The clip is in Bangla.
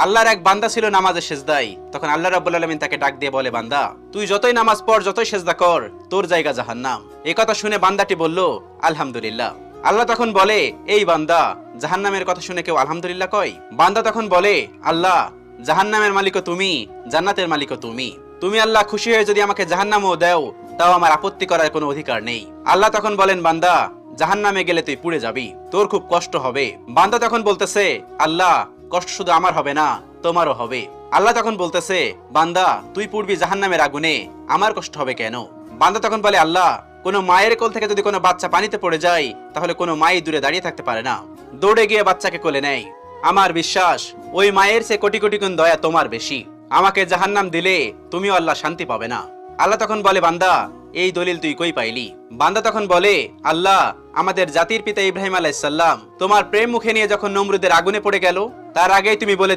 আল্লাহর এক বান্দা ছিল নামাজে সেজদায়। তখন আল্লাহ রাব্বুল আলামিন তাকে ডাক দিয়ে বলে, বান্দা তুই যতই নামাজ পড়, যতই সেজদা কর, তোর জায়গা জাহান্নাম। এই কথা শুনে বান্দাটি বলল, আলহামদুলিল্লাহ। আল্লাহ তখন বলে, এই বান্দা, জাহান্নামের কথা শুনে কেউ আলহামদুলিল্লাহ কয়? বান্দা তখন বলে, আল্লাহ, জাহান্নামের মালিকও তুমি, জান্নাতের মালিকও তুমি। তুমি আল্লাহ খুশি হয়ে যদি আমাকে জাহান্নামও দাও, তাও আমার আপত্তি করার কোনো অধিকার নেই। আল্লাহ তখন বলেন, বান্দা, জাহান্নামে গেলে তুই পুড়ে যাবি, তোর খুব কষ্ট হবে। বান্দা তখন বলতেছে, আল্লাহ, কষ্ট শুধু আমার হবে না, তোমারও হবে। আল্লাহ তখন বলতেছে, বান্দা, তুই পুড়বি জাহান্নামের আগুনে, আমার কষ্ট হবে কেন? বান্দা তখন বলে, আল্লাহ, কোনো মায়ের কোল থেকে যদি কোনো বাচ্চা পানিতে পড়ে যায়, তাহলে কোনো মাই দূরে দাঁড়িয়ে থাকতে পারে না, দৌড়ে গিয়ে বাচ্চাকে কোলে নেয়। আমার বিশ্বাস ওই মায়ের চেয়ে কোটি কোটি গুণ দয়া তোমার বেশি। আমাকে জাহান্নাম দিলে তুমিও আল্লাহ শান্তি পাবে না। আল্লাহ তখন বলে, বান্দা, এই দলিল তুই কই পাইলি? বান্দা তখন বলে, আল্লাহ, আমাদের জাতির পিতা ইব্রাহিম আলাইহিস সালাম তোমার প্রেম মুখে নিয়ে যখন নমরুদের আগুনে পড়ে গেল, তার আগেই তুমি বলে